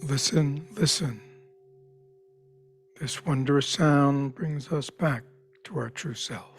Listen, listen. This wondrous sound brings us back to our true self.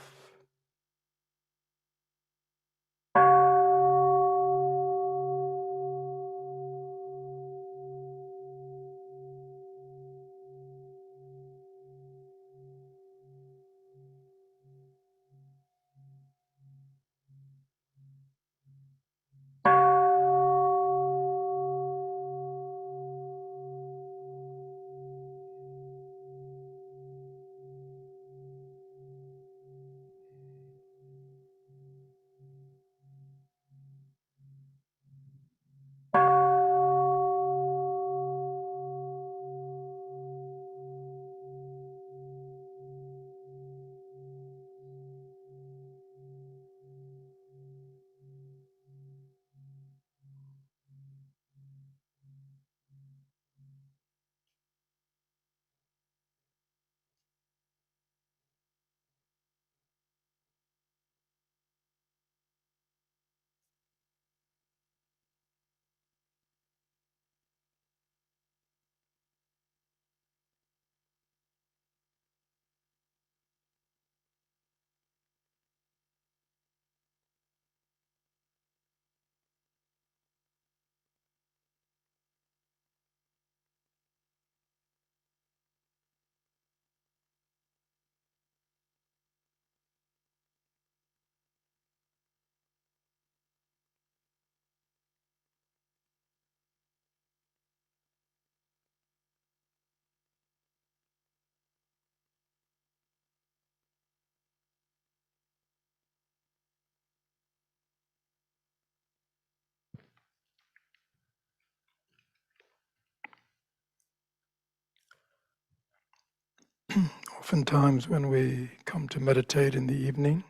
Oftentimes, when we come to meditate in the evening,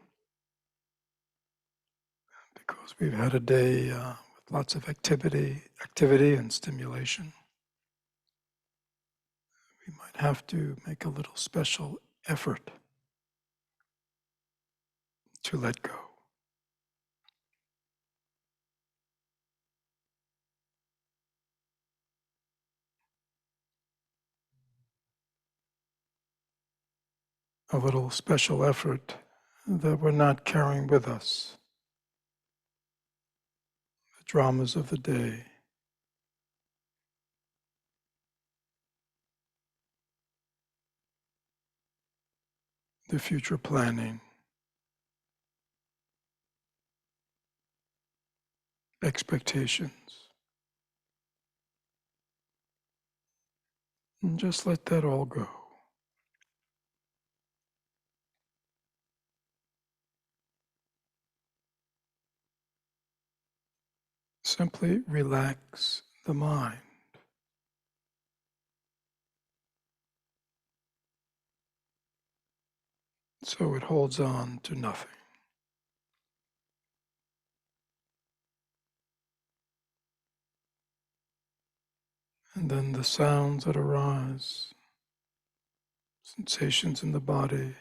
because we've had a day with lots of activity and stimulation, we might have to make a little special effort to let go. A little special effort that we're not carrying with us the dramas of the day, the future planning, expectations, and just let that all go. Simply relax the mind so it holds on to nothing. And then the sounds that arise, sensations in the body,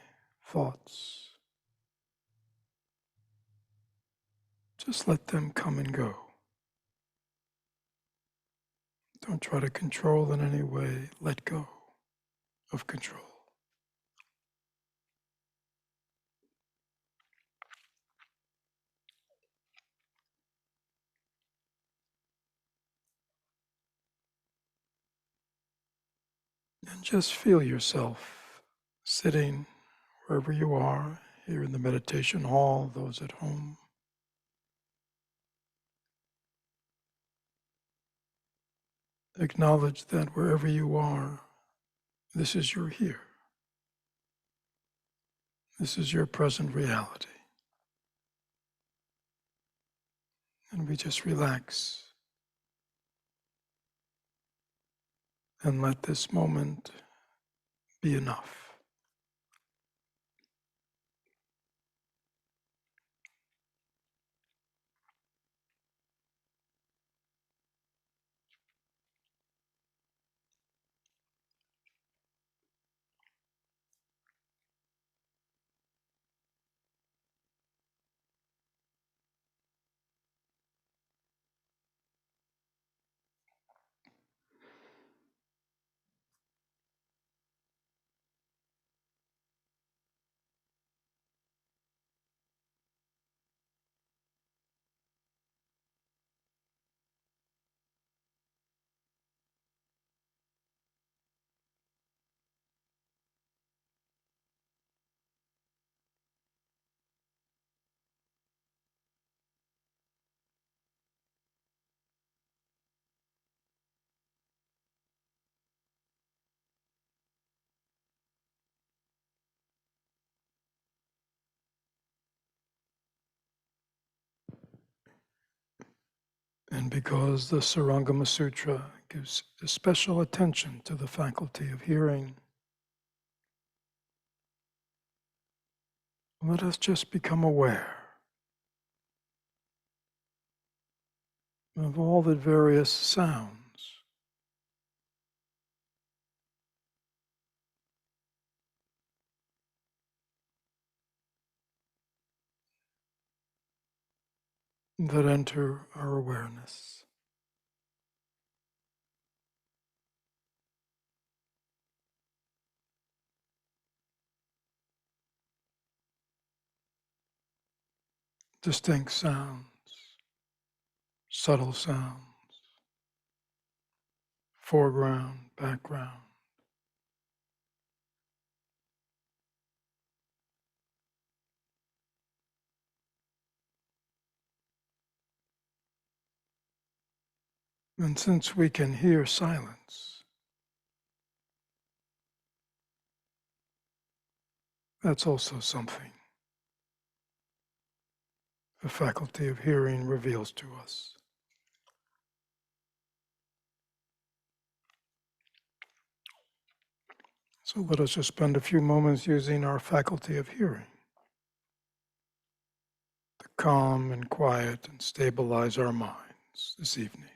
thoughts, just let them come and go. Don't try to control in any way. Let go of control. And just feel yourself sitting wherever you are, here in the meditation hall, those at home. Acknowledge that wherever you are, this is your here. This is your present reality. And we just relax and let this moment be enough. And because the Surangama Sutra gives special attention to the faculty of hearing, let us just become aware of all the various sounds that enter our awareness. Distinct sounds, subtle sounds, foreground, background. And since we can hear silence, that's also something the faculty of hearing reveals to us. So let us just spend a few moments using our faculty of hearing to calm and quiet and stabilize our minds this evening.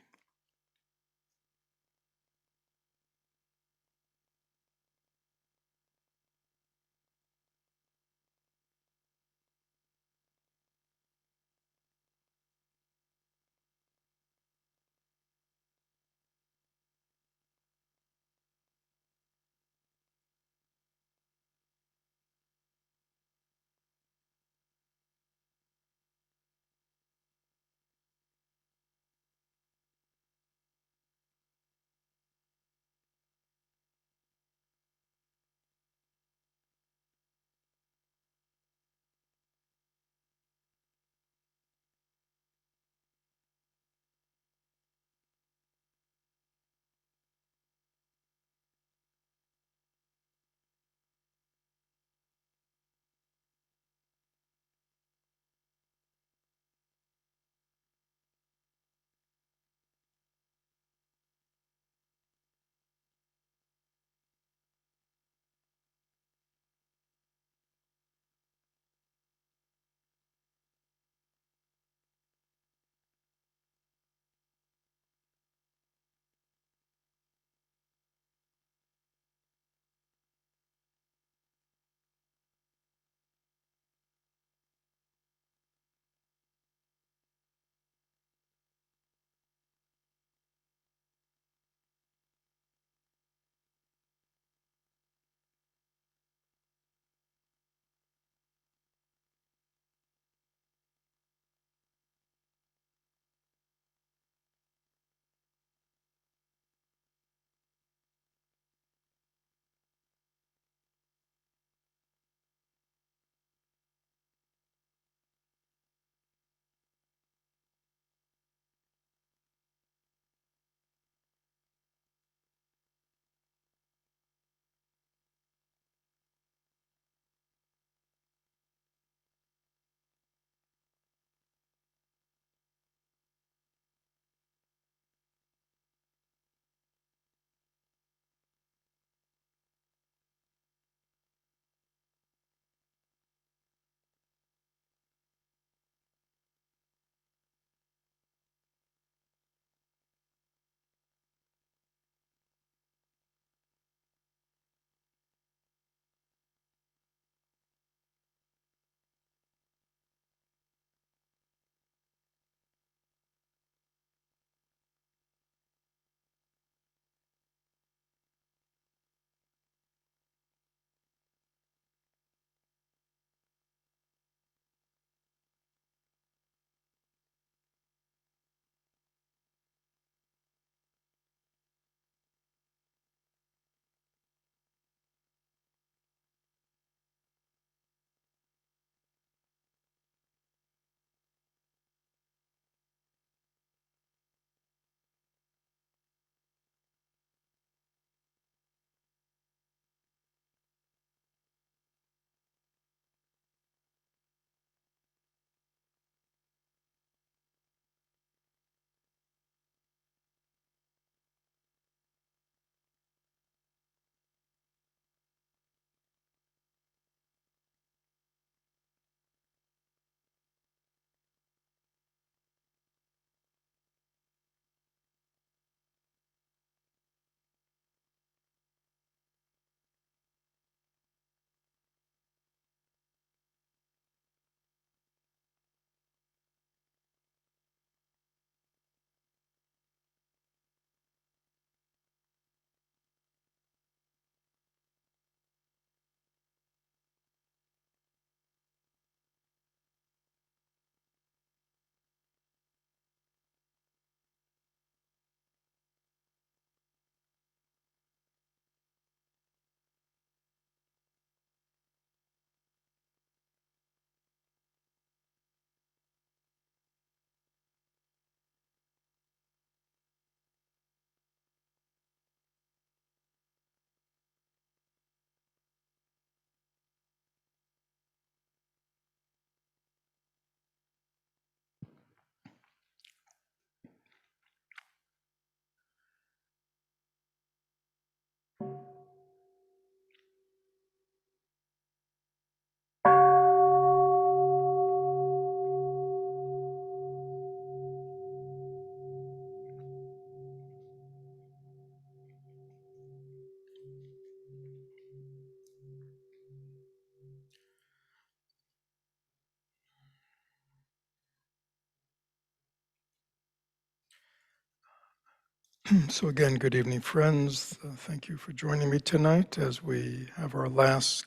So again, good evening, friends. Thank you for joining me tonight as we have our last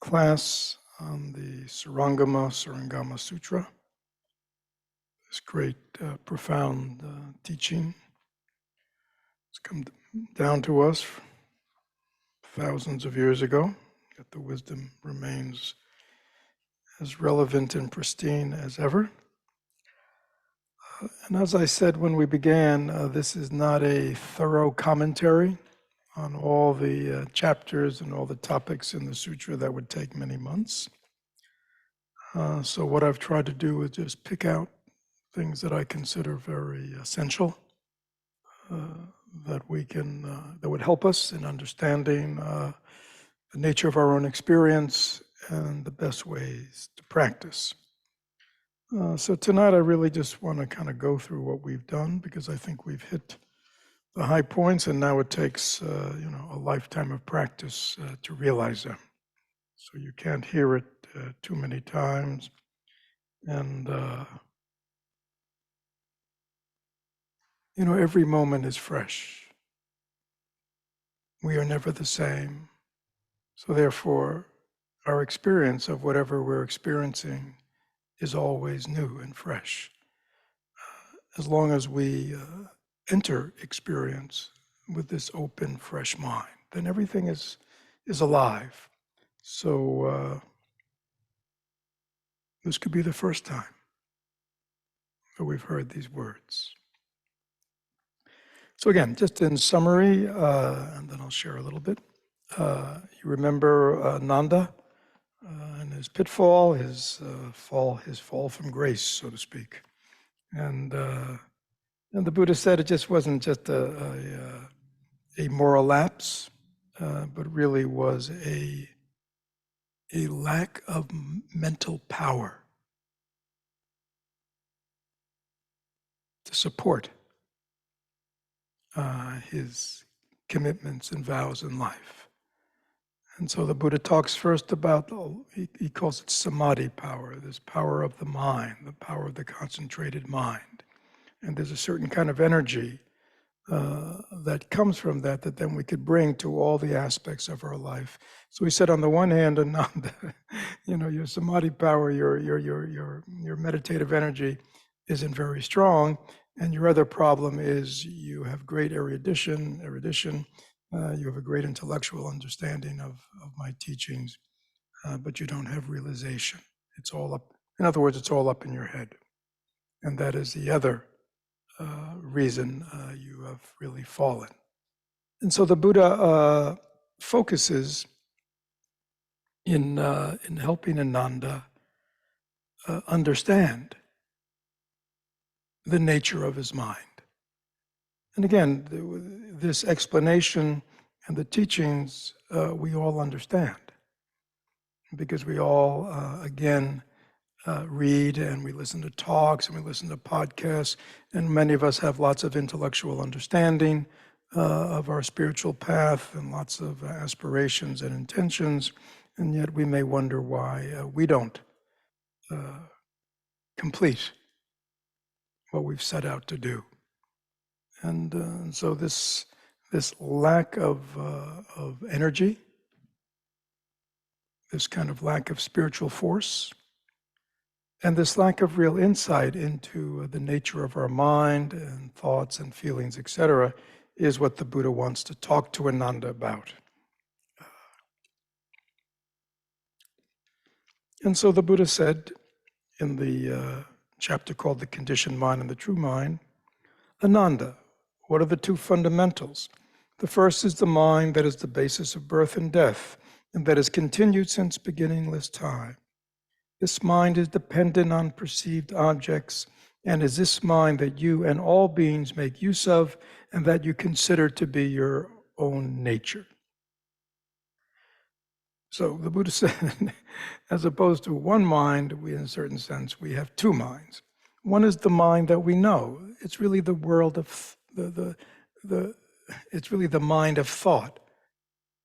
class on the Surangama Sutra. This great, profound teaching. It's come down to us thousands of years ago, yet the wisdom remains as relevant and pristine as ever. And as I said when we began, this is not a thorough commentary on all the chapters and all the topics in the sutra that would take many months. So what I've tried to do is just pick out things that I consider very essential, that would help us in understanding the nature of our own experience and the best ways to practice. So tonight I really just want to kind of go through what we've done, because I think we've hit the high points, and now it takes a lifetime of practice to realize them. So you can't hear it too many times, and every moment is fresh. We are never the same. So therefore, our experience of whatever we're experiencing is always new and fresh. As long as we enter experience with this open, fresh mind, then everything is alive. So this could be the first time that we've heard these words. So again, just in summary, and then I'll share a little bit. You remember Nanda and his pitfall, his fall from grace, so to speak. And the Buddha said it just wasn't just a moral lapse, but really was a lack of mental power to support his commitments and vows in life. And so the Buddha talks first about, he calls it samadhi power, this power of the mind, the power of the concentrated mind. And there's a certain kind of energy that comes from that then we could bring to all the aspects of our life. So he said, on the one hand, Ananda, your samadhi power, your meditative energy isn't very strong, and your other problem is you have great erudition. You have a great intellectual understanding of my teachings, but you don't have realization. It's all up. In other words, it's all up in your head, and that is the other reason you have really fallen. And so the Buddha focuses in helping Ananda understand the nature of his mind. And again, this explanation and the teachings we all understand, because we all, again, read and we listen to talks and we listen to podcasts, and many of us have lots of intellectual understanding of our spiritual path and lots of aspirations and intentions, and yet we may wonder why we don't complete what we've set out to do. And so this lack of energy, this kind of lack of spiritual force, and this lack of real insight into the nature of our mind and thoughts and feelings, etc., is what the Buddha wants to talk to Ananda about. And so the Buddha said in the chapter called The Conditioned Mind and the True Mind, Ananda, what are the two fundamentals? The first is the mind that is the basis of birth and death, and that has continued since beginningless time. This mind is dependent on perceived objects, and is this mind that you and all beings make use of, and that you consider to be your own nature. So the Buddha said, as opposed to one mind, in a certain sense, we have two minds. One is the mind that we know. It's really the world of it's really the mind of thought,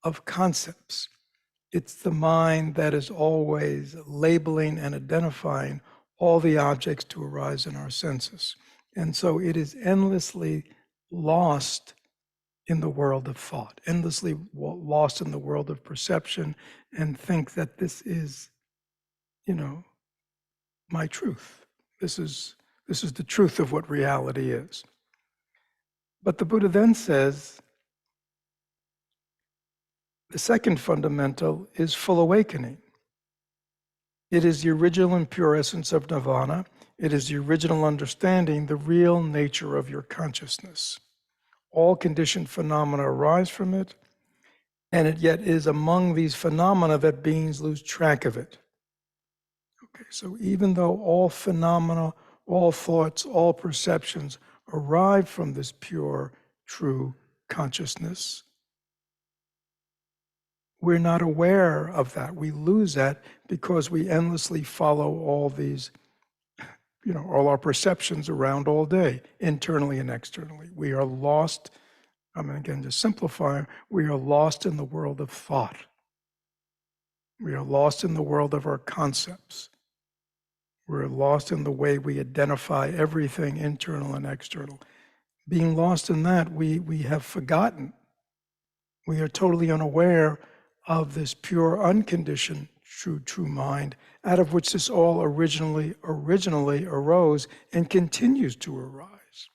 of concepts. It's the mind that is always labeling and identifying all the objects to arise in our senses. And so it is endlessly lost in the world of thought, endlessly lost in the world of perception, and think that this is, my truth. This is the truth of what reality is. But the Buddha then says, the second fundamental is full awakening. It is the original and pure essence of nirvana. It is the original understanding, the real nature of your consciousness. All conditioned phenomena arise from it, and it yet is among these phenomena that beings lose track of it. Okay, so even though all phenomena, all thoughts, all perceptions arrive from this pure, true consciousness, we're not aware of that. We lose that because we endlessly follow all these, all our perceptions around all day, internally and externally. We are lost, again, to simplify, we are lost in the world of thought. We are lost in the world of our concepts. We're lost in the way we identify everything internal and external. Being lost in that, we have forgotten. We are totally unaware of this pure, unconditioned, true mind, out of which this all originally arose and continues to arise.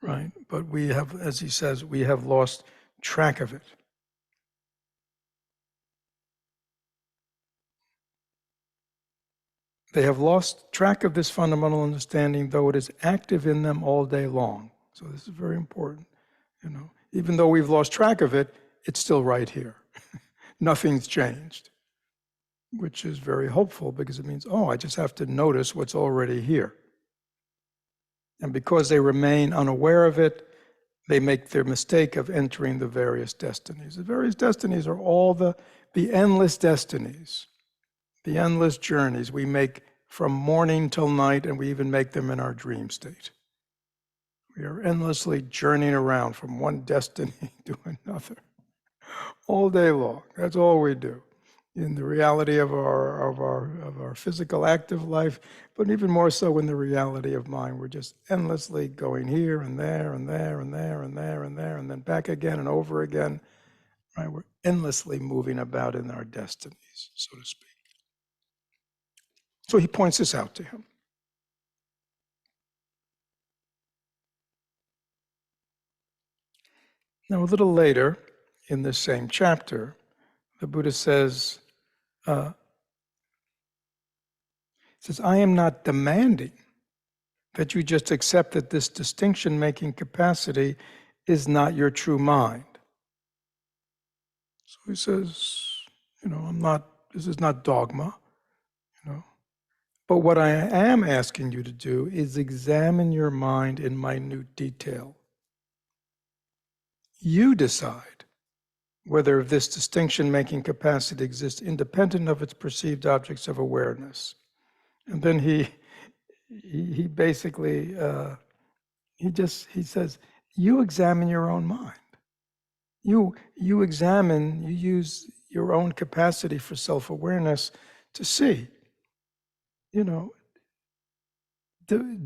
Right? But we have, as he says, we have lost track of it. They have lost track of this fundamental understanding, though it is active in them all day long. So this is very important. Even though we've lost track of it, it's still right here. Nothing's changed, which is very hopeful because it means, I just have to notice what's already here. And because they remain unaware of it, they make their mistake of entering the various destinies. The various destinies are all the endless destinies, the endless journeys we make from morning till night, and we even make them in our dream state. We are endlessly journeying around from one destiny to another, all day long. That's all we do in the reality of our physical active life, but even more so in the reality of mind. We're just endlessly going here and there and there and there and there and there and then back again and over again. Right? We're endlessly moving about in our destinies, so to speak. So he points this out to him. Now, a little later in this same chapter, the Buddha says, I am not demanding that you just accept that this distinction-making capacity is not your true mind. So he says, this is not dogma, But what I am asking you to do is examine your mind in minute detail. You decide whether this distinction-making capacity exists independent of its perceived objects of awareness. And then he basically, he says, you examine your own mind. You examine, you use your own capacity for self-awareness to see,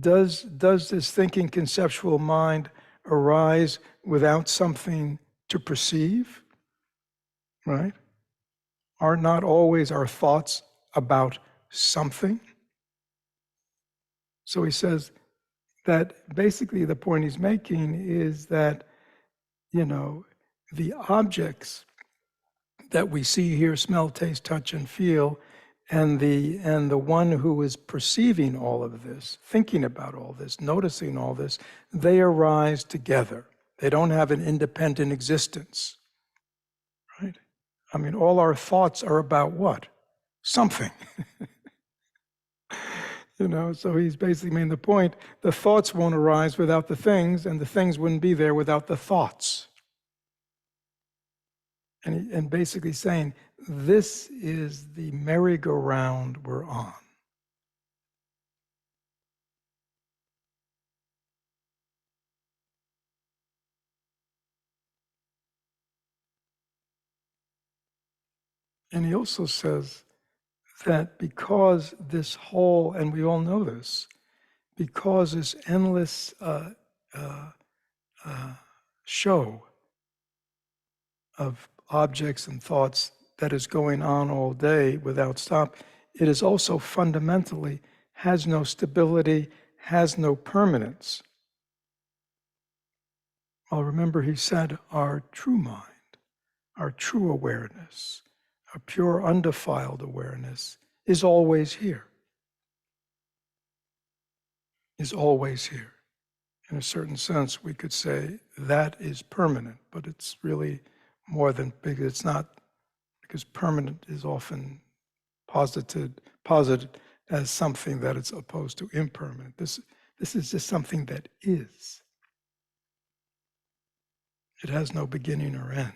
does this thinking conceptual mind arise without something to perceive? Right? Are not always our thoughts about something? So he says that basically the point he's making is that, the objects that we see, hear, smell, taste, touch, and feel, and the one who is perceiving all of this, thinking about all this, noticing all this, they arise together. They don't have an independent existence. Right? All our thoughts are about what? Something. So he's basically making the point, the thoughts won't arise without the things, and the things wouldn't be there without the thoughts. And basically saying, this is the merry-go-round we're on. And he also says that because this whole, and we all know this, because this endless show of objects and thoughts that is going on all day without stop, it is also fundamentally has no stability, has no permanence. Well, remember he said our true mind, our true awareness, our pure undefiled awareness is always here, is always here. In a certain sense, we could say that is permanent, but it's really more than, because it's not, because permanent is often posited as something that is opposed to impermanent. This is just something that is. It has no beginning or end.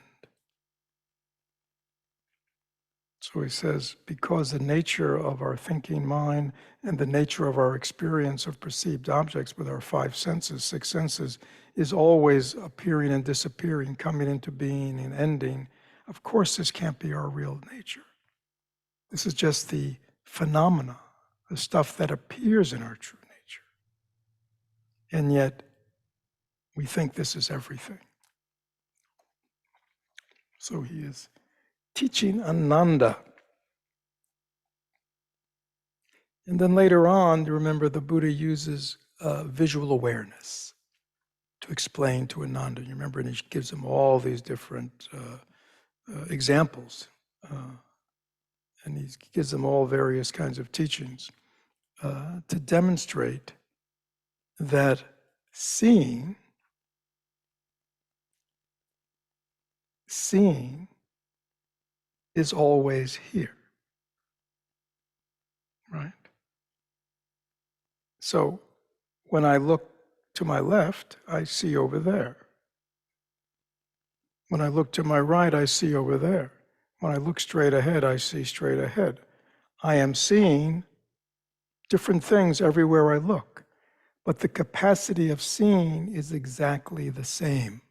So he says, because the nature of our thinking mind and the nature of our experience of perceived objects with our five senses, six senses, is always appearing and disappearing, coming into being and ending, of course this can't be our real nature. This is just the phenomena, the stuff that appears in our true nature. And yet, we think this is everything. So he is teaching Ananda. And then later on, remember, the Buddha uses visual awareness to explain to Ananda. You remember, and he gives him all these different examples. And he gives them all various kinds of teachings to demonstrate that seeing is always here, right? So when I look to my left, I see over there. When I look to my right, I see over there. When I look straight ahead, I see straight ahead. I am seeing different things everywhere I look, but the capacity of seeing is exactly the same.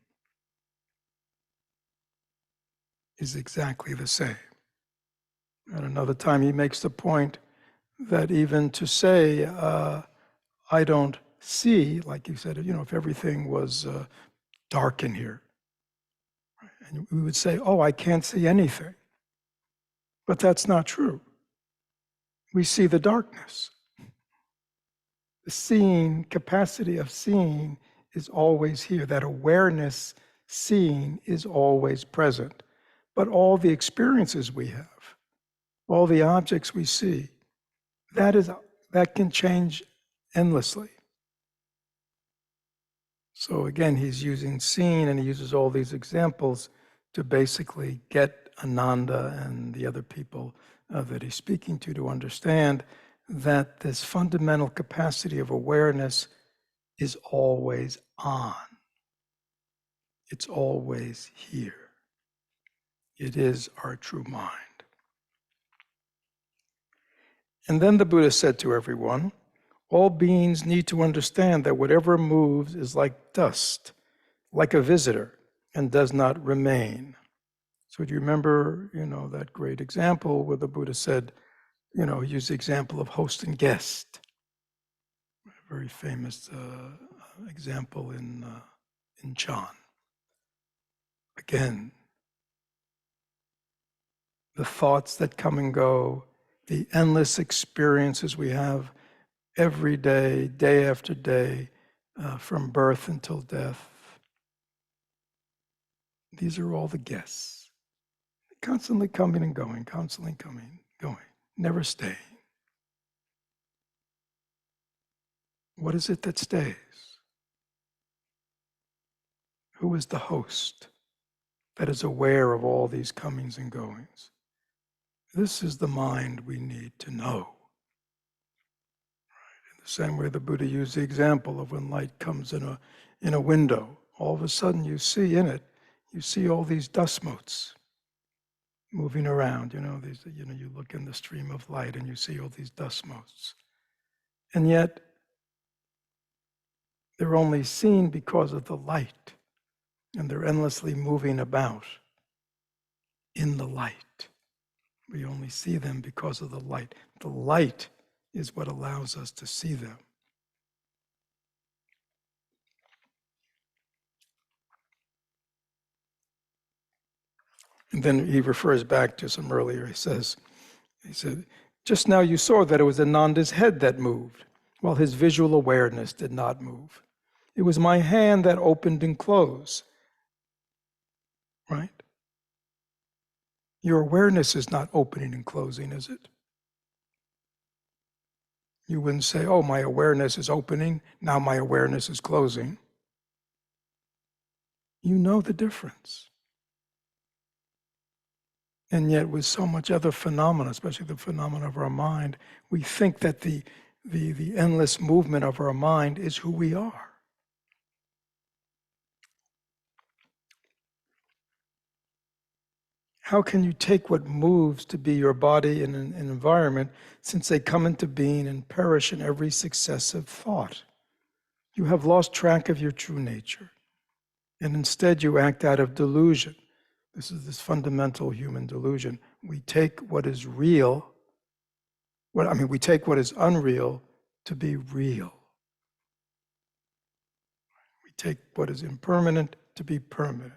Is exactly the same. At another time, he makes the point that even to say, I don't see, like you said, if everything was dark in here, and we would say, oh, I can't see anything. But that's not true. We see the darkness. The seeing, capacity of seeing is always here. That awareness, seeing, is always present. But all the experiences we have, all the objects we see, that can change endlessly. So again, he's using seeing, and he uses all these examples to basically get Ananda and the other people that he's speaking to understand that this fundamental capacity of awareness is always on. It's always here. It is our true mind. And then the Buddha said to everyone, all beings need to understand that whatever moves is like dust, like a visitor, and does not remain. So do you remember, that great example where the Buddha said, he used the example of host and guest. A very famous example in Chan. Again, the thoughts that come and go, the endless experiences we have every day, day after day, from birth until death. These are all the guests. Constantly coming and going, constantly coming, going, never staying. What is it that stays? Who is the host that is aware of all these comings and goings? This is the mind we need to know. In the same way the Buddha used the example of when light comes in a window, all of a sudden you see in it, you see all these dust motes moving around. You look in the stream of light and you see all these dust motes. And yet, they're only seen because of the light, and they're endlessly moving about in the light. We only see them because of the light. The light is what allows us to see them. And then he refers back to some earlier. He said, just now you saw that it was Ananda's head that moved, while his visual awareness did not move. It was my hand that opened and closed, right? Your awareness is not opening and closing, is it? You wouldn't say, oh, my awareness is opening, now my awareness is closing. You know the difference. And yet with so much other phenomena, especially the phenomena of our mind, we think that the endless movement of our mind is who we are. How can you take what moves to be your body in an environment, since they come into being and perish in every successive thought? You have lost track of your true nature, and instead you act out of delusion. This is this fundamental human delusion. We take what is real, we take what is unreal to be real. We take what is impermanent to be permanent.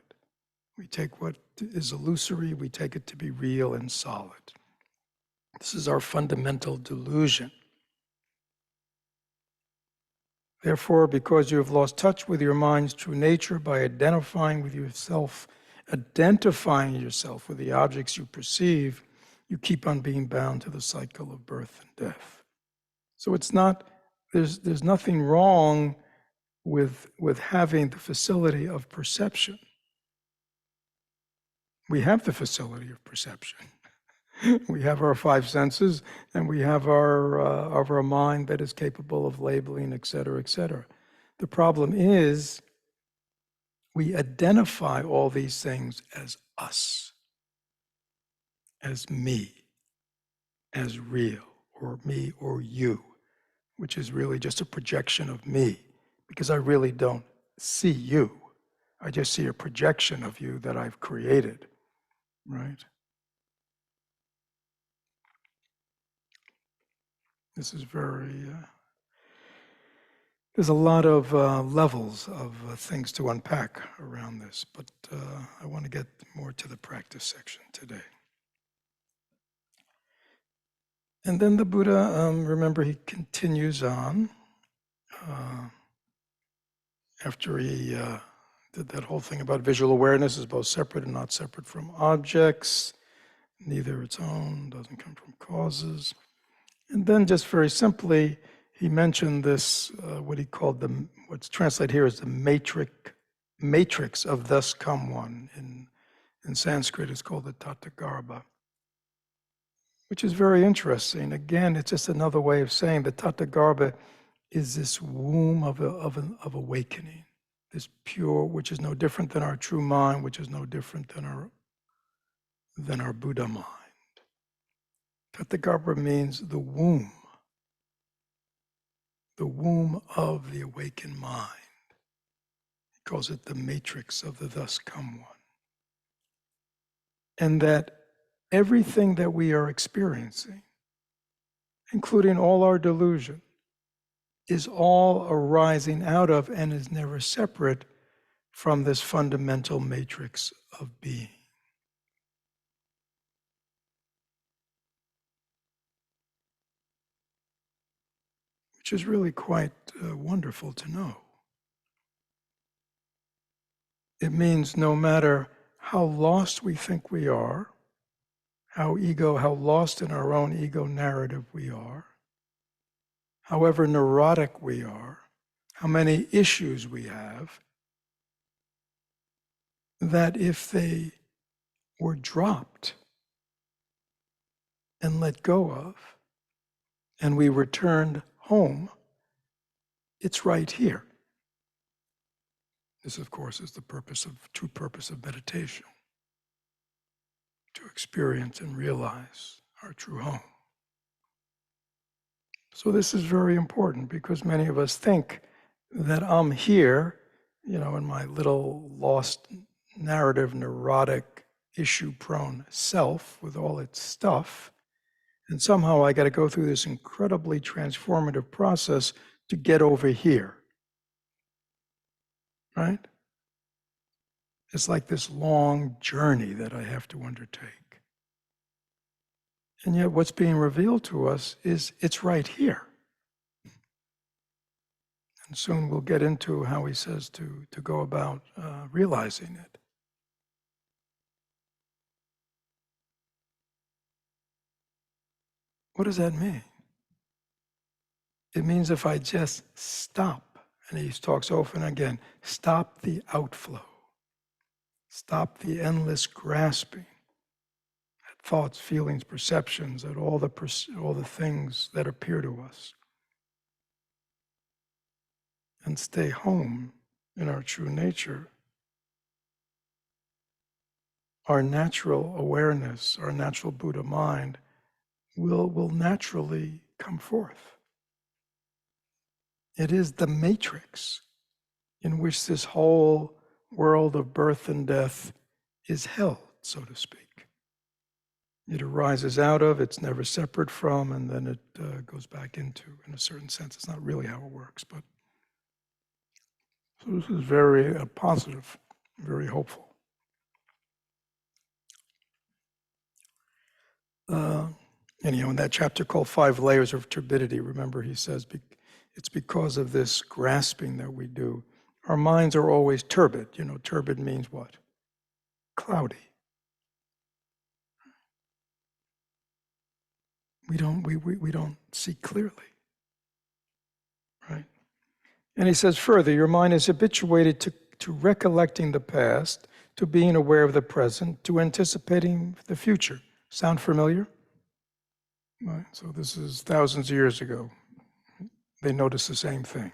We take what is illusory, we take it to be real and solid. This is our fundamental delusion. Therefore, because you have lost touch with your mind's true nature by identifying yourself with the objects you perceive, you keep on being bound to the cycle of birth and death. So it's not, there's nothing wrong with having the facility of perception. We have the facility of perception. We have our five senses, and we have our mind that is capable of labeling, et cetera, et cetera. The problem is we identify all these things as us, as me, as real, or me or you, which is really just a projection of me, because I really don't see you. I just see a projection of you that I've created, right? This is there's a lot of levels of things to unpack around this, but I want to get more to the practice section today. And then the Buddha, remember, he continues on after he did that whole thing about visual awareness is both separate and not separate from objects, neither its own, doesn't come from causes. And then just very simply, he mentioned this, what he called what's translated here as the matrix of thus come one. In Sanskrit, it's called the Tathagarbha, which is very interesting. Again, it's just another way of saying the Tathagarbha is this womb of awakening, this pure, which is no different than our true mind, which is no different than our Buddha mind. Tathagarbha means the womb of the awakened mind. He calls it the matrix of the thus come one. And that everything that we are experiencing, including all our delusion, is all arising out of and is never separate from this fundamental matrix of being. Which is really quite wonderful to know. It means no matter how lost we think we are, how lost in our own ego narrative we are, however neurotic we are, how many issues we have, that if they were dropped and let go of, and we returned home, it's right here. This, of course, is the true purpose of meditation, to experience and realize our true home. So this is very important because many of us think that I'm here, in my little lost narrative, neurotic, issue-prone self with all its stuff, and somehow I got to go through this incredibly transformative process to get over here, right? It's like this long journey that I have to undertake. And yet what's being revealed to us is it's right here. And soon we'll get into how he says to go about realizing it. What does that mean? It means if I just stop, and he talks often again, stop the outflow, stop the endless grasping at thoughts, feelings, perceptions, at all the things that appear to us, and stay home in our true nature. Our natural awareness, our natural Buddha mind will naturally come forth. It is the matrix in which this whole world of birth and death is held, so to speak. It arises out of, it's never separate from, and then it goes back into, in a certain sense. It's not really how it works, but so this is very positive, very hopeful. Anyhow, in that chapter called 5 Layers of Turbidity, remember he says it's because of this grasping that we do. Our minds are always turbid. You know, turbid means what? Cloudy. We don't see clearly, right? And he says further, your mind is habituated to recollecting the past, to being aware of the present, to anticipating the future. Sound familiar? Right. So this is thousands of years ago. They noticed the same thing.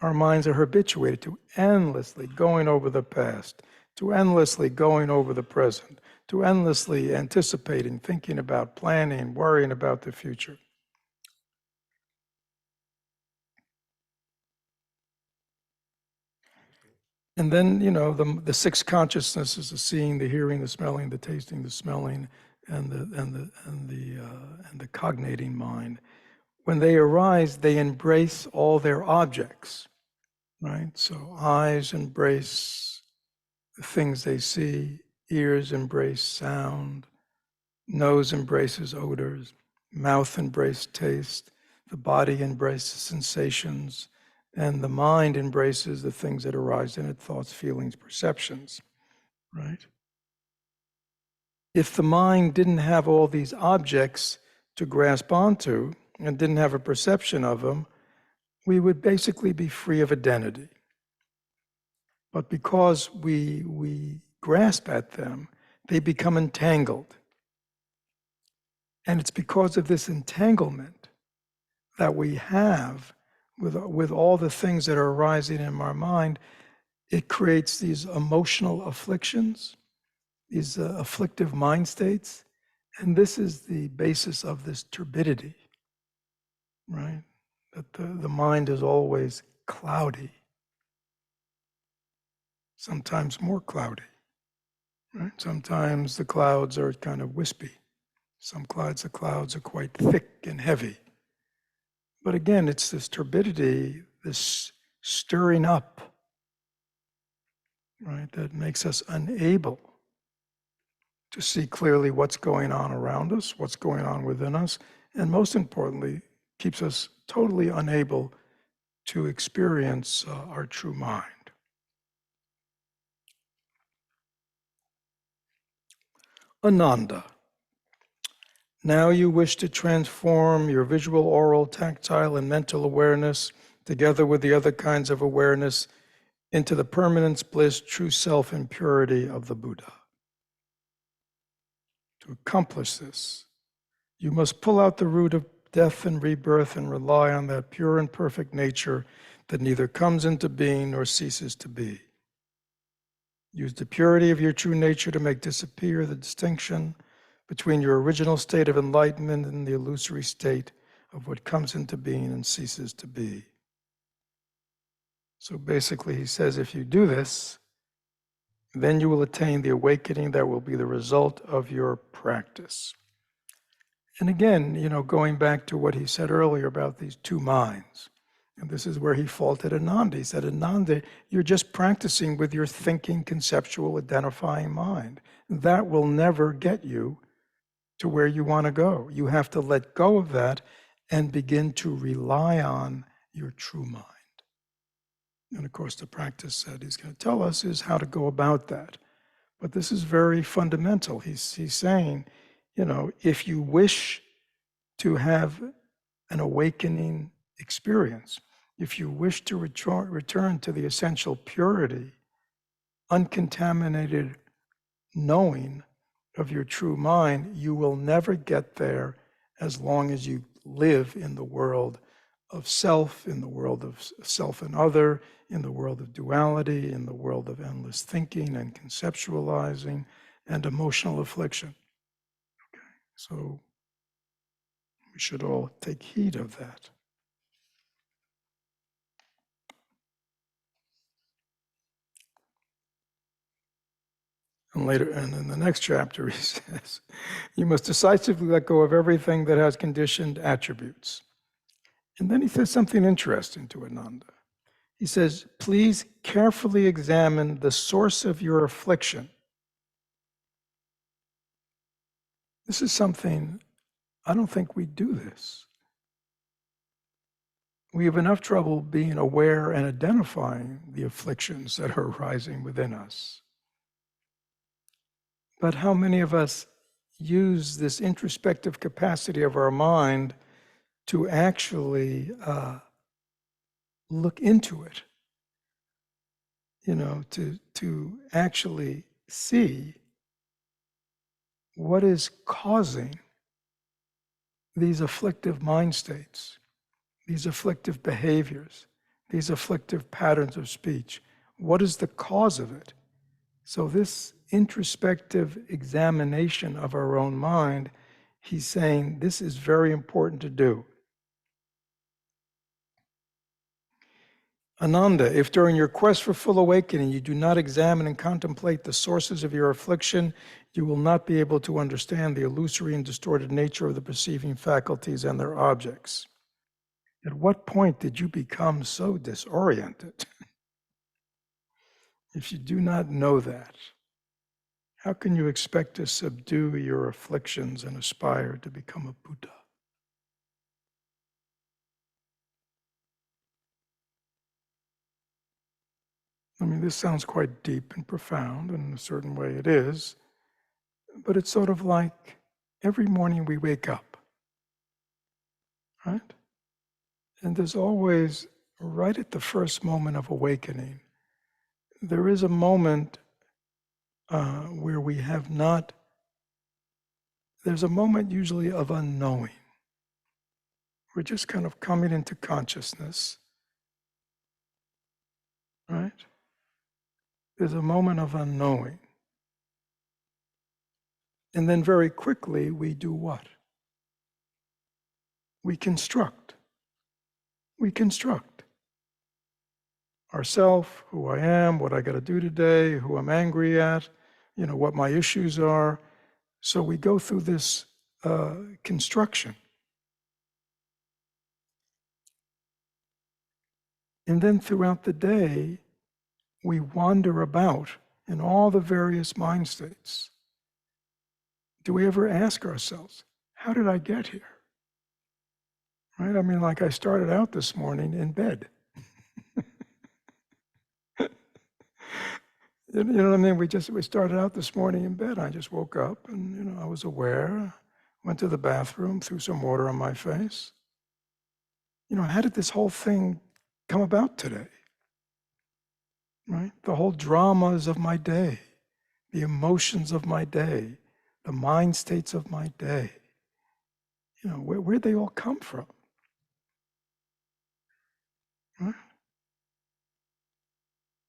Our minds are habituated to endlessly going over the past, to endlessly going over the present, to endlessly anticipating, thinking about, planning, worrying about the future. And then, you know, the 6 consciousnesses: the seeing, the hearing, the smelling, the tasting, the smelling, and the cognating mind. When they arise, they embrace all their objects, right? So eyes embrace the things they see, ears embrace sound, nose embraces odors, mouth embraces taste, the body embraces sensations, and the mind embraces the things that arise in it: thoughts, feelings, perceptions, right? If the mind didn't have all these objects to grasp onto and didn't have a perception of them, we would basically be free of identity. But because we grasp at them, they become entangled. And it's because of this entanglement that we have with all the things that are arising in our mind, it creates these emotional afflictions, these afflictive mind states. And this is the basis of this turbidity, right? That the mind is always cloudy, sometimes more cloudy, right? Sometimes the clouds are kind of wispy. Some clouds, the clouds are quite thick and heavy. But again, it's this turbidity, this stirring up, right, that makes us unable to see clearly what's going on around us, what's going on within us, and most importantly, keeps us totally unable to experience our true mind. Ananda. Now you wish to transform your visual, oral, tactile, and mental awareness, together with the other kinds of awareness, into the permanence, bliss, true self, and purity of the Buddha. To accomplish this, you must pull out the root of death and rebirth and rely on that pure and perfect nature that neither comes into being nor ceases to be. Use the purity of your true nature to make disappear the distinction between your original state of enlightenment and the illusory state of what comes into being and ceases to be. So basically, he says, if you do this, then you will attain the awakening that will be the result of your practice. And again, you know, going back to what he said earlier about these 2 minds, And this is where he faulted Ananda. He said, Ananda, you're just practicing with your thinking, conceptual, identifying mind. That will never get you to where you want to go. You have to let go of that and begin to rely on your true mind. And of course, the practice that he's going to tell us is how to go about that. But this is very fundamental. He's saying, if you wish to have an awakening experience, if you wish to return to the essential purity, uncontaminated knowing of your true mind, you will never get there as long as you live in the world of self, in the world of self and other, in the world of duality, in the world of endless thinking and conceptualizing and emotional affliction. Okay, so we should all take heed of that. And later, and in the next chapter, he says, you must decisively let go of everything that has conditioned attributes. And then he says something interesting to Ananda. He says, please carefully examine the source of your affliction. This is something, I don't think we do this. We have enough trouble being aware and identifying the afflictions that are arising within us. But how many of us use this introspective capacity of our mind to actually look into it, to actually see what is causing these afflictive mind states, these afflictive behaviors, these afflictive patterns of speech. What is the cause of it? So this introspective examination of our own mind, he's saying this is very important to do. Ananda, if during your quest for full awakening you do not examine and contemplate the sources of your affliction, you will not be able to understand the illusory and distorted nature of the perceiving faculties and their objects. At what point did you become so disoriented? If you do not know that, how can you expect to subdue your afflictions and aspire to become a Buddha? I mean, this sounds quite deep and profound, and in a certain way it is, but it's sort of like every morning we wake up, right? And there's always, right at the first moment of awakening, there is a moment where we have not, there's a moment usually of unknowing. We're just kind of coming into consciousness, right? There's a moment of unknowing. And then very quickly we do what? We construct. We construct ourself, who I am, what I got to do today, who I'm angry at, what my issues are. So we go through this construction. And then throughout the day, we wander about in all the various mind states. Do we ever ask ourselves, how did I get here? Right? I mean, like I started out this morning in bed. You know what I mean? We started out this morning in bed. I just woke up and, I was aware, went to the bathroom, threw some water on my face. How did this whole thing come about today? Right? The whole dramas of my day, the emotions of my day, the mind states of my day. Where'd they all come from? Right?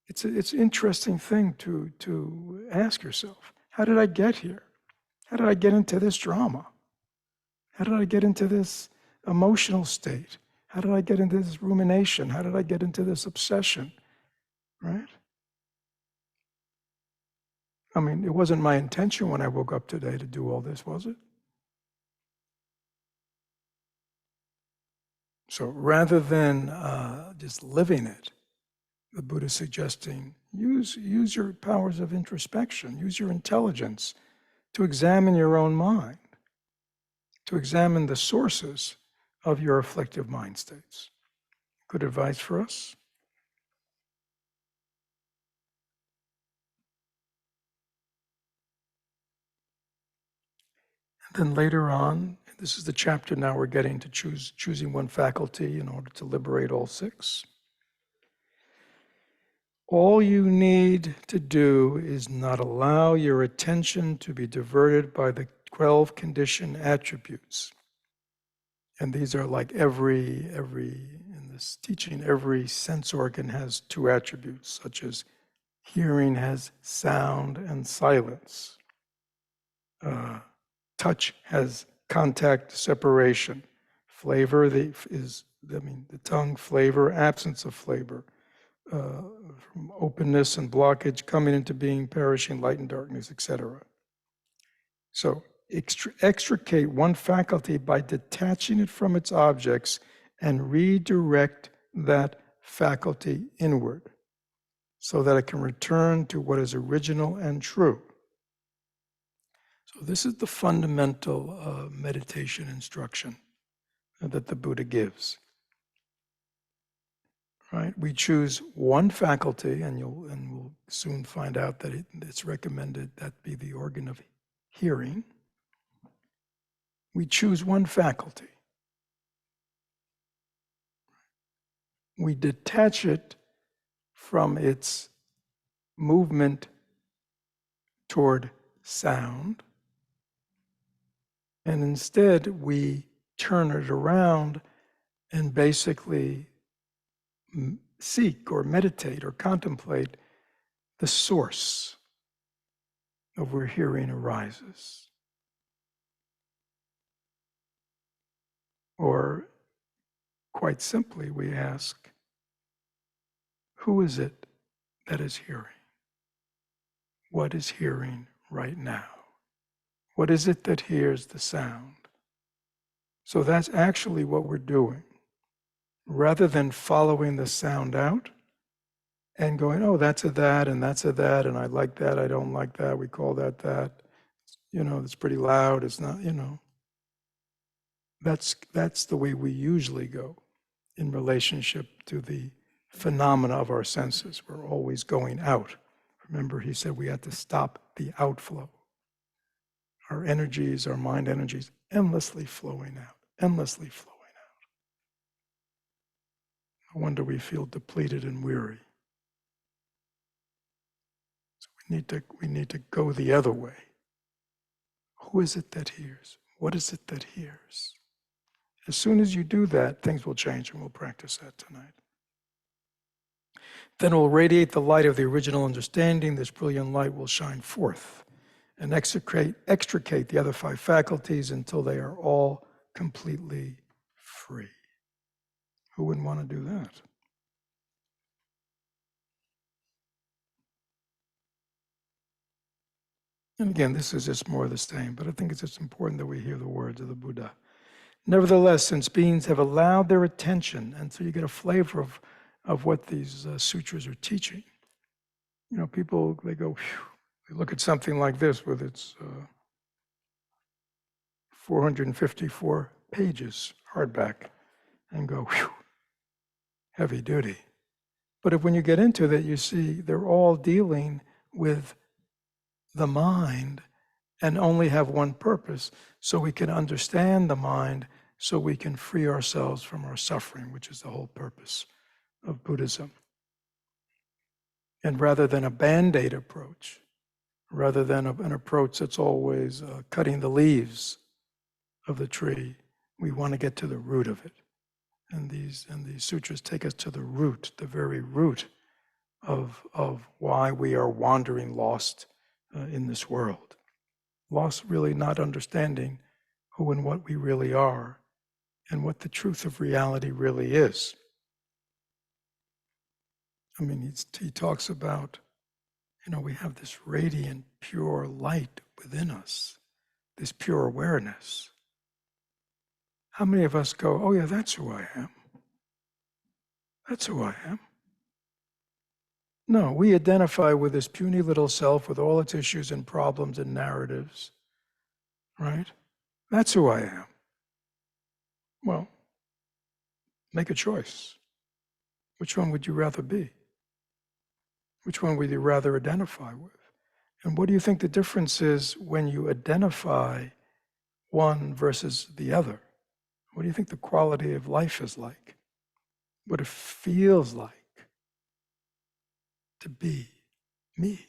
It's an interesting thing to ask yourself. How did I get here? How did I get into this drama? How did I get into this emotional state? How did I get into this rumination? How did I get into this obsession? Right? I mean, it wasn't my intention when I woke up today to do all this, was it? So rather than just living it, the Buddha is suggesting use your powers of introspection, use your intelligence to examine your own mind, to examine the sources of your afflictive mind states. Good advice for us? And then later on, this is the chapter now we're getting to choosing one faculty in order to liberate all six. All you need to do is not allow your attention to be diverted by the 12 conditioned attributes. And these are like in this teaching, every sense organ has two attributes, such as hearing has sound and silence. Touch has contact, separation. Flavor the tongue, flavor, absence of flavor. From openness and blockage, coming into being, perishing, light and darkness, etc. So extricate one faculty by detaching it from its objects and redirect that faculty inward so that it can return to what is original and true. So this is the fundamental meditation instruction that the Buddha gives. Right? We choose one faculty, and we'll soon find out that it's recommended that be the organ of hearing. We choose one faculty. We detach it from its movement toward sound, and instead we turn it around and basically seek or meditate or contemplate the source of where hearing arises. Or quite simply, we ask, who is it that is hearing? What is hearing right now? What is it that hears the sound? So that's actually what we're doing. Rather than following the sound out and going, oh, that's a that, and that's a that, and I like that, I don't like that, we call that that. It's pretty loud, it's not, That's the way we usually go in relationship to the phenomena of our senses. We're always going out. Remember, he said we had to stop the outflow. Our energies, our mind energies, endlessly flowing out, endlessly flowing out. No wonder we feel depleted and weary. So we need to go the other way. Who is it that hears? What is it that hears? As soon as you do that, things will change, and we'll practice that tonight. Then it will radiate the light of the original understanding. This brilliant light will shine forth and extricate the other 5 faculties until they are all completely free. Who wouldn't want to do that? And again, this is just more of the same, but I think it's just important that we hear the words of the Buddha. Nevertheless, since beings have allowed their attention, and so you get a flavor of what these sutras are teaching. People, they go, whew, they look at something like this with its 454 pages, hardback, and go, whew, heavy duty. But when you get into that, you see they're all dealing with the mind and only have one purpose, so we can understand the mind, so we can free ourselves from our suffering, which is the whole purpose of Buddhism. And rather than a band-aid approach, rather than an approach that's always cutting the leaves of the tree, we want to get to the root of it. And these sutras take us to the root, the very root of why we are wandering lost in this world. Lost, really not understanding who and what we really are and what the truth of reality really is. I mean, he talks about, we have this radiant, pure light within us, this pure awareness. How many of us go, oh yeah, that's who I am? That's who I am. No, we identify with this puny little self with all its issues and problems and narratives, right? That's who I am. Well, make a choice. Which one would you rather be? Which one would you rather identify with? And what do you think the difference is when you identify one versus the other? What do you think the quality of life is like? What it feels like to be me?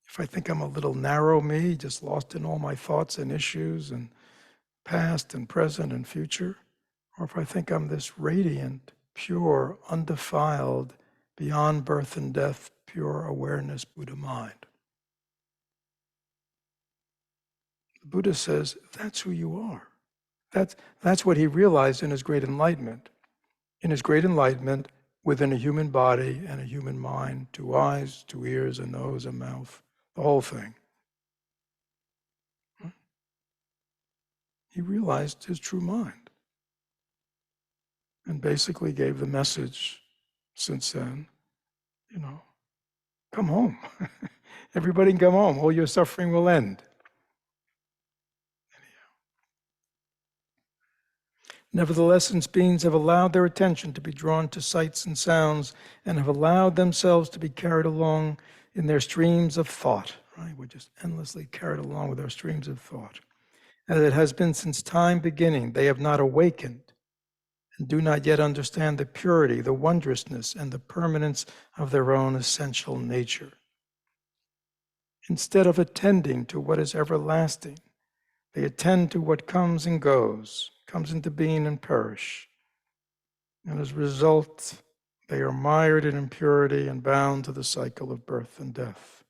If I think I'm a little narrow me, just lost in all my thoughts and issues and past and present and future, or if I think I'm this radiant, pure, undefiled, beyond birth and death, pure awareness Buddha mind. The Buddha says, that's who you are. That's what he realized in his great enlightenment. In his great enlightenment, within a human body and a human mind, 2 eyes, 2 ears, a nose, a mouth, the whole thing. He realized his true mind and basically gave the message since then, come home. Everybody can come home. All your suffering will end. Nevertheless, since beings have allowed their attention to be drawn to sights and sounds and have allowed themselves to be carried along in their streams of thought, right? We're just endlessly carried along with our streams of thought. As it has been since time beginning, they have not awakened and do not yet understand the purity, the wondrousness, and the permanence of their own essential nature. Instead of attending to what is everlasting, they attend to what comes and goes, comes into being and perish. And as a result, they are mired in impurity and bound to the cycle of birth and death.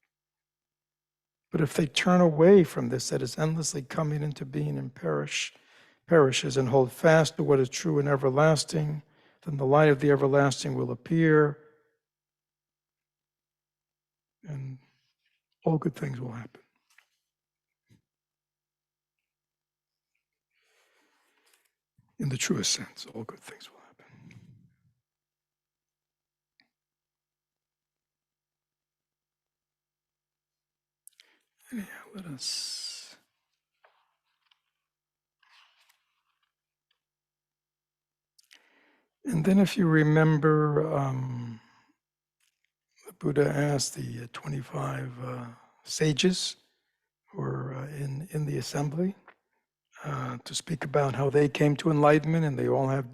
But if they turn away from this that is endlessly coming into being and perishes and hold fast to what is true and everlasting, then the light of the everlasting will appear and all good things will happen. In the truest sense, all good things will happen. Anyhow, let us and then if you remember, the Buddha asked the 25 sages who were in the assembly to speak about how they came to enlightenment, and they all have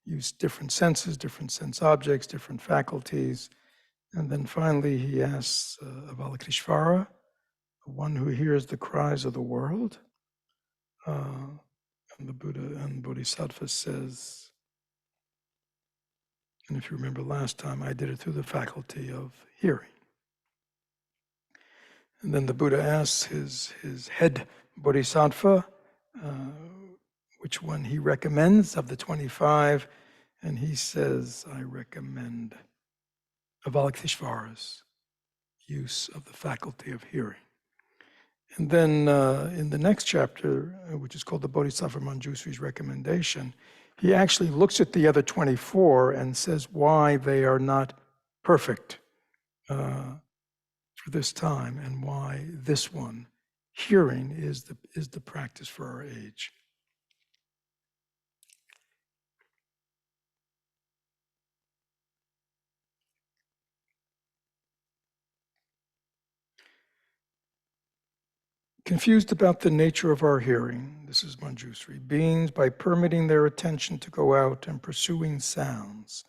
use different senses, different sense objects, different faculties. And then finally he asks Avalokiteshvara, the one who hears the cries of the world, and the Buddha and Bodhisattva says, and if you remember last time, I did it through the faculty of hearing. And then the Buddha asks his head Bodhisattva, which one he recommends of the 25, and he says, I recommend Avalokiteshvara's use of the faculty of hearing. And then in the next chapter, which is called the Bodhisattva Manjusri's recommendation, he actually looks at the other 24 and says why they are not perfect for this time and why this one, hearing, is the practice for our age. Confused about the nature of our hearing, this is Manjusri, beings, by permitting their attention to go out and pursuing sounds,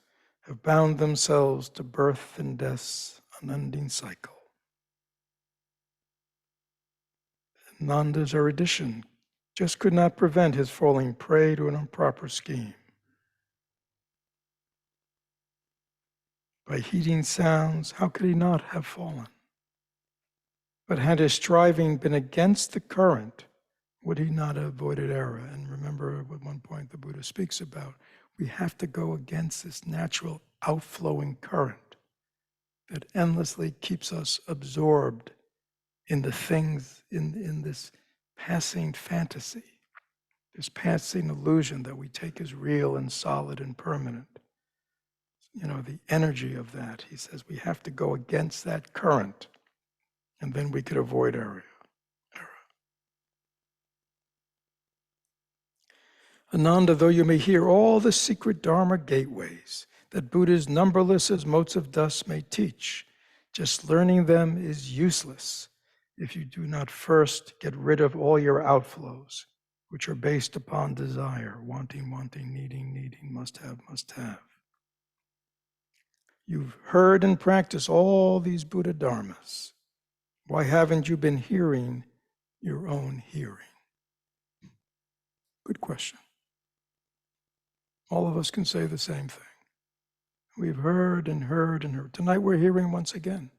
have bound themselves to birth and death's unending cycle. Nanda's erudition just could not prevent his falling prey to an improper scheme. By heeding sounds, how could he not have fallen? But had his striving been against the current, would he not have avoided error? And remember, at one point the Buddha speaks about, we have to go against this natural outflowing current that endlessly keeps us absorbed in the things, in this passing fantasy, this passing illusion that we take as real and solid and permanent. the energy of that. He says we have to go against that current, and then we could avoid error. Ananda, though you may hear all the secret Dharma gateways that Buddha's numberless as motes of dust may teach, just learning them is useless if you do not first get rid of all your outflows, which are based upon desire, wanting, needing, must have. You've heard and practiced all these Buddha Dharmas. Why haven't you been hearing your own hearing? Good question. All of us can say the same thing. We've heard and heard and heard. Tonight we're hearing once again.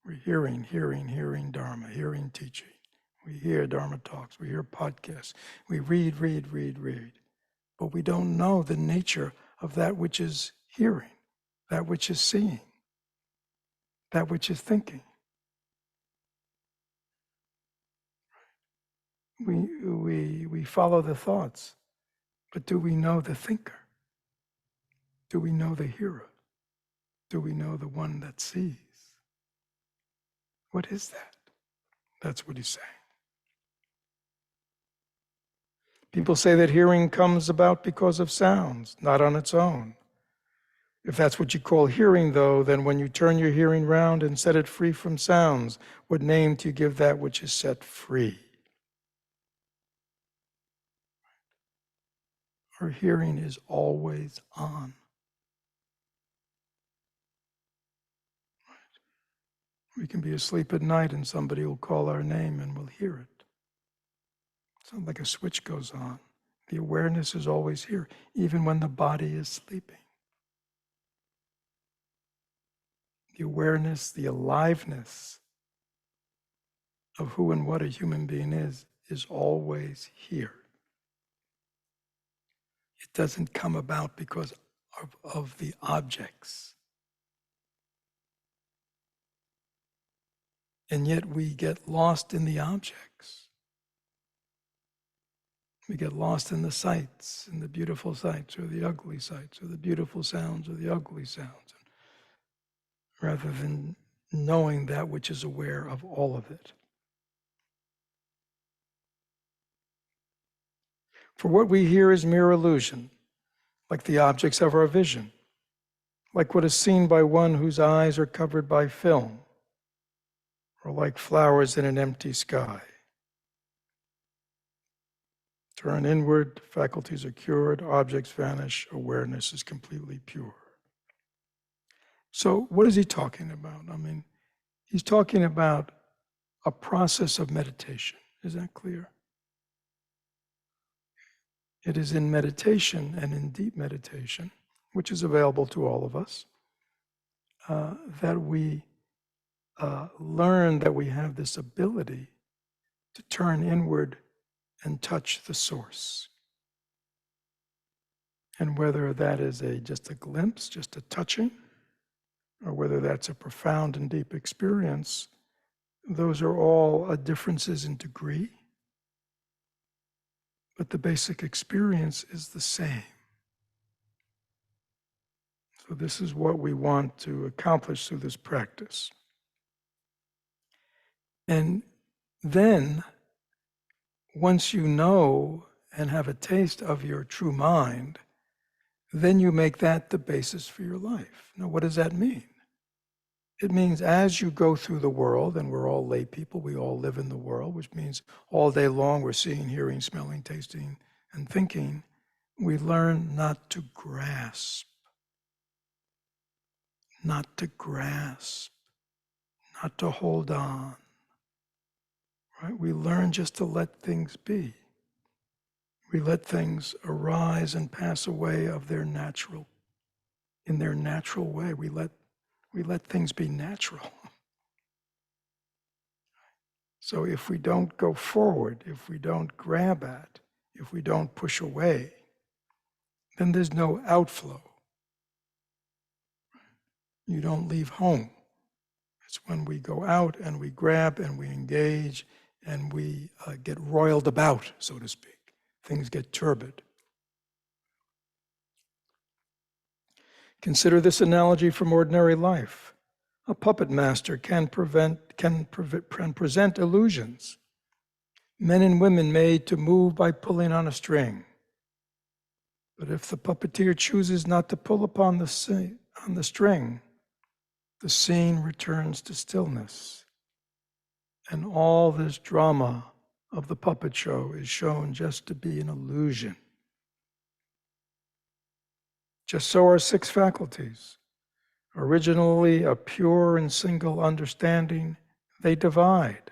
We're hearing Dharma, hearing teaching. We hear Dharma talks, we hear podcasts, we read. But we don't know the nature of that which is hearing, that which is seeing, that which is thinking. We follow the thoughts, but do we know the thinker? Do we know the hearer? Do we know the one that sees? What is that? That's what he's saying. People say that hearing comes about because of sounds, not on its own. If that's what you call hearing, though, then when you turn your hearing round and set it free from sounds, what name do you give that which is set free? Our hearing is always on. We can be asleep at night and somebody will call our name and we'll hear it. It's not like a switch goes on. The awareness is always here, even when the body is sleeping. The awareness, the aliveness of who and what a human being is always here. It doesn't come about because of the objects. And yet we get lost in the objects. We get lost in the sights, in the beautiful sights or the ugly sights, or the beautiful sounds or the ugly sounds, rather than knowing that which is aware of all of it. For what we hear is mere illusion, like the objects of our vision, like what is seen by one whose eyes are covered by film, or like flowers in an empty sky. Turn inward, faculties are cured, objects vanish, awareness is completely pure. So what is he talking about? He's talking about a process of meditation. Is that clear? It is in meditation and in deep meditation, which is available to all of us, that we learn that we have this ability to turn inward and touch the source. And whether that is just a glimpse, just a touching, or whether that's a profound and deep experience, those are all differences in degree, but the basic experience is the same. So this is what we want to accomplish through this practice. And then, once you know and have a taste of your true mind, then you make that the basis for your life. Now, what does that mean? It means as you go through the world, and we're all lay people, we all live in the world, which means all day long we're seeing, hearing, smelling, tasting, and thinking, we learn not to grasp, not to hold on. Right? We learn just to let things be. We let things arise and pass away in their natural way. We let things be natural. So if we don't go forward, if we don't grab at, if we don't push away, then there's no outflow. You don't leave home. It's when we go out and we grab and we engage and we get roiled about, so to speak. Things get turbid. Consider this analogy from ordinary life. A puppet master can present illusions. Men and women made to move by pulling on a string. But if the puppeteer chooses not to pull upon the string, the scene returns to stillness. And all this drama of the puppet show is shown just to be an illusion. Just so are six faculties. Originally a pure and single understanding, they divide.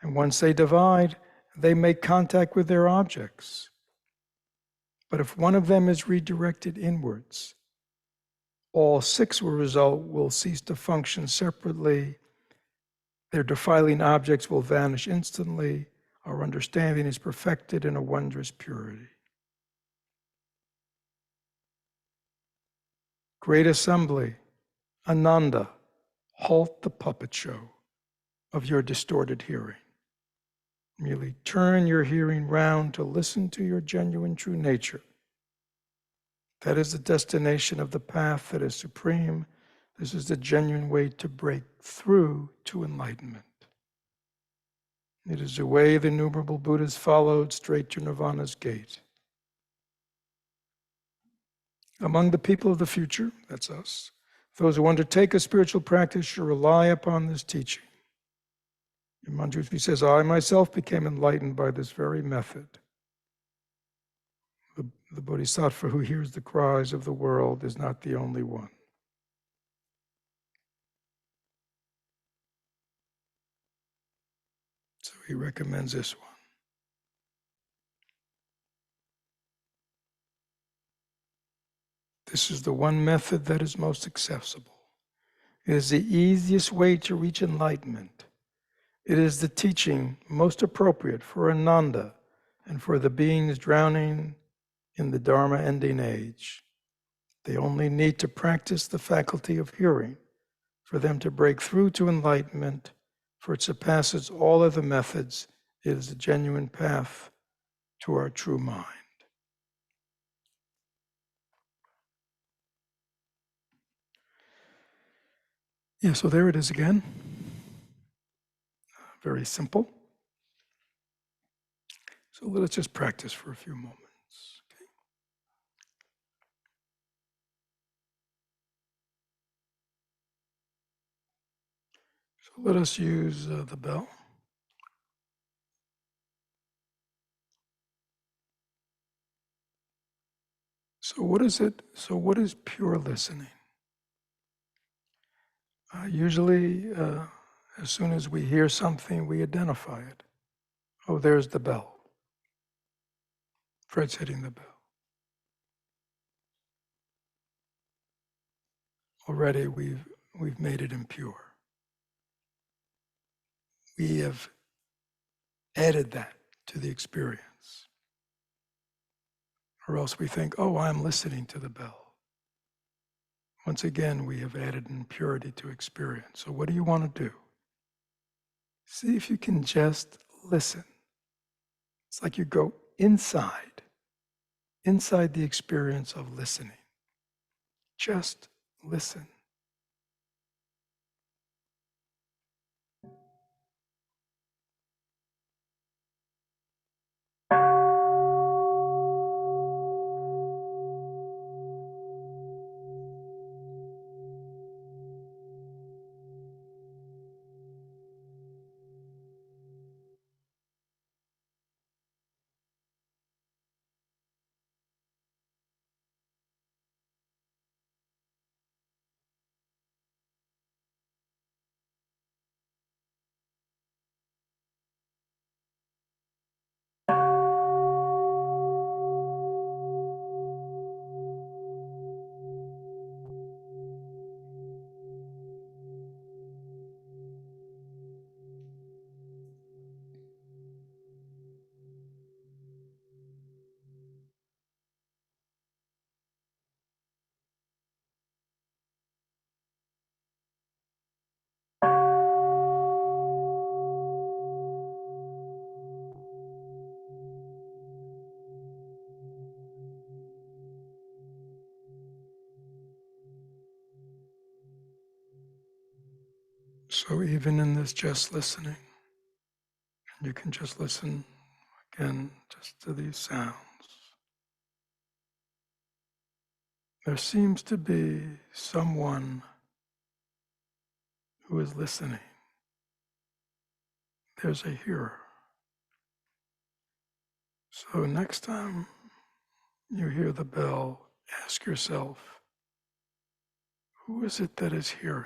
And once they divide, they make contact with their objects. But if one of them is redirected inwards, all six will cease to function separately. Their defiling objects will vanish instantly. Our understanding is perfected in a wondrous purity. Great assembly, Ananda, halt the puppet show of your distorted hearing. Merely turn your hearing round to listen to your genuine true nature. That is the destination of the path that is supreme. This is the genuine way to break through to enlightenment. It is the way the innumerable Buddhas followed straight to Nirvana's gate. Among the people of the future, that's us, those who undertake a spiritual practice should rely upon this teaching. Manjushri says, I myself became enlightened by this very method. The bodhisattva who hears the cries of the world is not the only one. So he recommends this one. This is the one method that is most accessible. It is the easiest way to reach enlightenment. It is the teaching most appropriate for Ananda and for the beings drowning in the Dharma ending age. They only need to practice the faculty of hearing for them to break through to enlightenment, for it surpasses all other methods. It is a genuine path to our true mind. Yeah, so there it is again. Very simple. So let's just practice for a few moments. Okay? So let us use the bell. So what is it? So what is pure listening? Usually, as soon as we hear something, we identify it. Oh, there's the bell. Fred's hitting the bell. Already we've made it impure. We have added that to the experience. Or else we think, oh, I'm listening to the bell. Once again, we have added impurity to experience. So what do you want to do? See if you can just listen. It's like you go inside the experience of listening. Just listen. So even in this just listening, you can just listen again just to these sounds. There seems to be someone who is listening. There's a hearer. So next time you hear the bell, ask yourself, who is it that is hearing?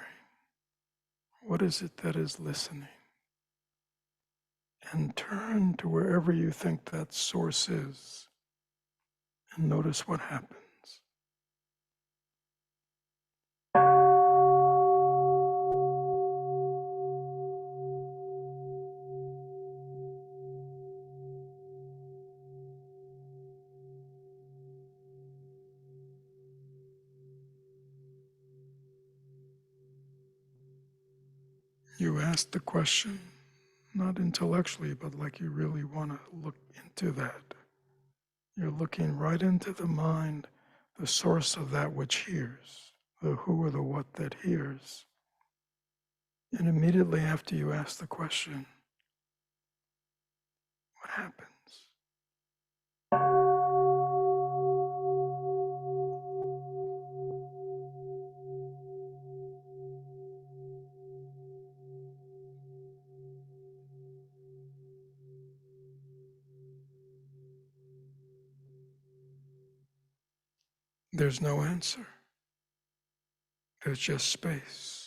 What is it that is listening? And turn to wherever you think that source is and notice what happens. You ask the question, not intellectually, but like you really want to look into that. You're looking right into the mind, the source of that which hears, the who or the what that hears. And immediately after you ask the question, what happens? There's no answer. There's just space.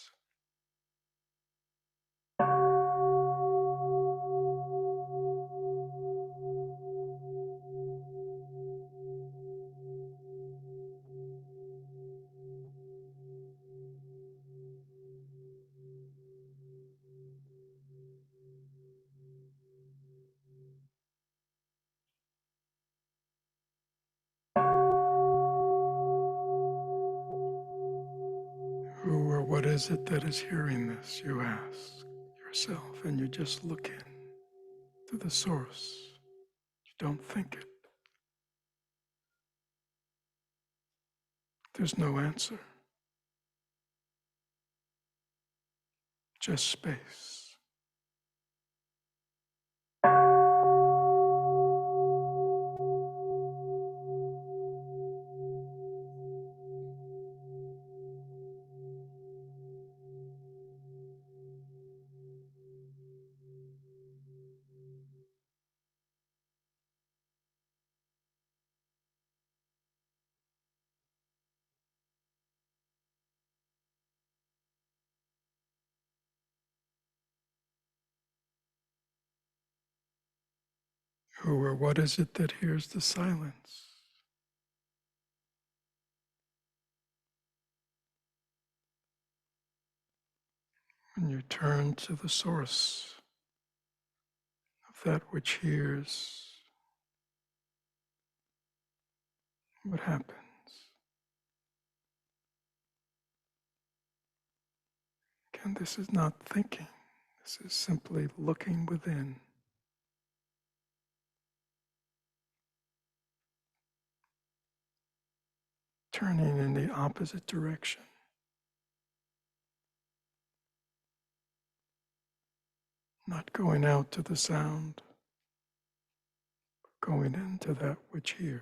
Who or what is it that is hearing this? You ask yourself, and you just look in to the source. You don't think it. There's no answer. Just space. Who or what is it that hears the silence? When you turn to the source of that which hears, what happens? Again, this is not thinking. This is simply looking within. Turning in the opposite direction. Not going out to the sound, but going into that which hears.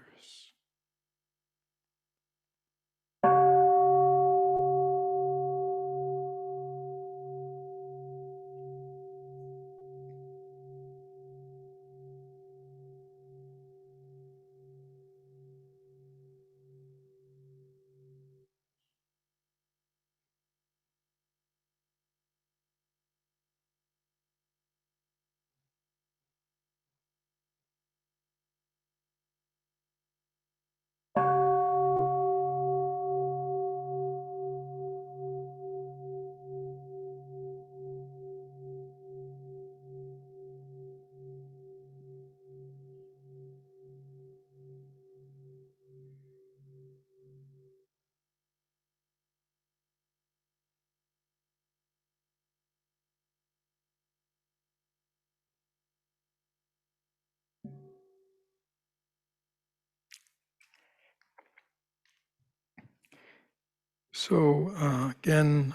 So again,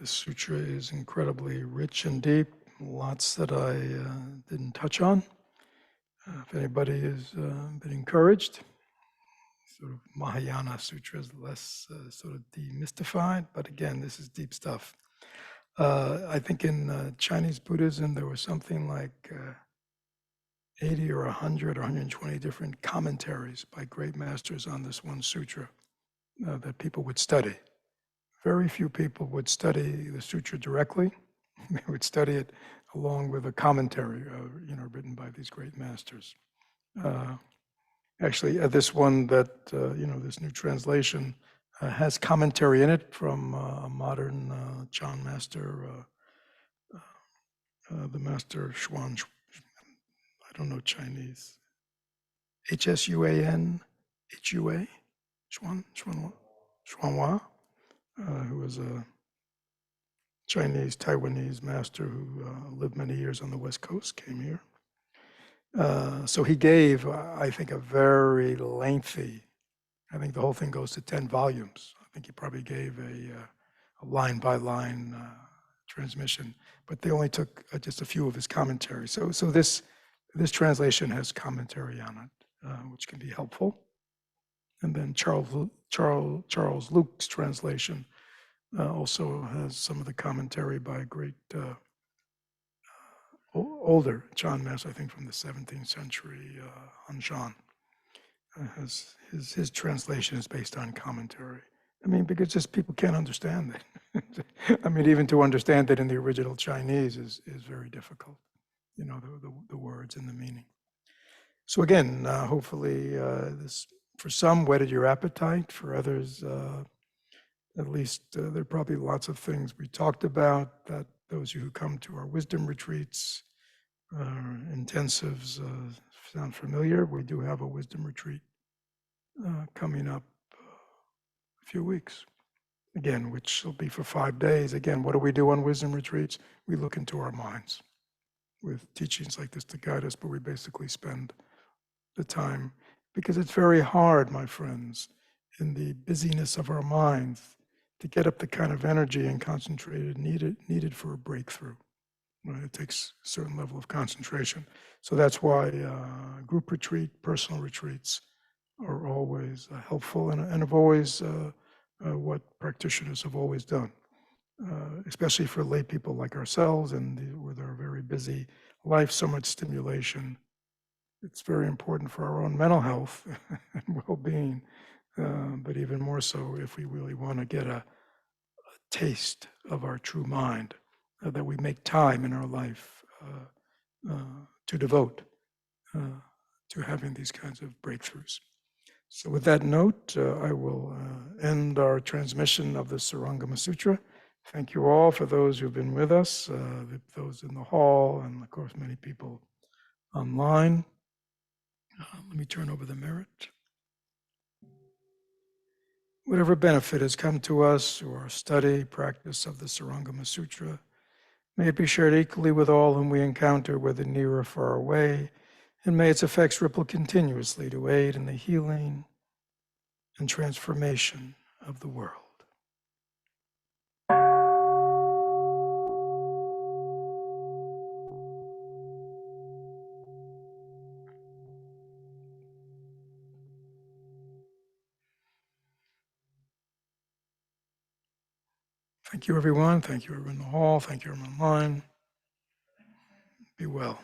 This sutra is incredibly rich and deep, lots that I didn't touch on. If anybody has been encouraged, sort of Mahayana Sutra is less sort of demystified, but again, this is deep stuff. I think in Chinese Buddhism, there was something like 80 or 100 or 120 different commentaries by great masters on this one sutra that people would study. Very few people would study the sutra directly. They would study it along with a commentary, written by these great masters. Actually, this one that, this new translation has commentary in it from a modern Chan master, the master Xuan, I don't know Chinese, Hsuan, Hua, Xuanhua, who was a Chinese Taiwanese master who lived many years on the West Coast, came here. So he gave, I think, a very lengthy, I think the whole thing goes to 10 volumes. I think he probably gave a line by line transmission, but they only took just a few of his commentaries. So this translation has commentary on it, which can be helpful. And then Charles Luke's translation also has some of the commentary by a great older Chan master, I think from the 17th century, Han Shan. His translation is based on commentary. I mean, because just people can't understand it. I mean, even to understand it in the original Chinese is very difficult, the words and the meaning. So again, hopefully this, for some, whetted your appetite. For others, at least there are probably lots of things we talked about that those of you who come to our wisdom retreats, intensives, sound familiar. We do have a wisdom retreat coming up a few weeks, again, which will be for 5 days. Again, what do we do on wisdom retreats? We look into our minds with teachings like this to guide us, but we basically spend the time, because it's very hard, my friends, in the busyness of our minds to get up the kind of energy and concentrated needed for a breakthrough. Right? It takes a certain level of concentration. So that's why group retreat, personal retreats are always helpful and have always what practitioners have always done, especially for lay people like ourselves and with our very busy life, so much stimulation. It's very important for our own mental health and well-being, but even more so if we really want to get a taste of our true mind, that we make time in our life to devote to having these kinds of breakthroughs. So with that note, I will end our transmission of the Surangama Sutra. Thank you all for those who've been with us, those in the hall, and of course many people online. Let me turn over the merit. Whatever benefit has come to us through our study, practice of the Surangama Sutra, may it be shared equally with all whom we encounter, whether near or far away, and may its effects ripple continuously to aid in the healing and transformation of the world. Thank you, everyone. Thank you, everyone in the hall. Thank you, everyone online. Be well.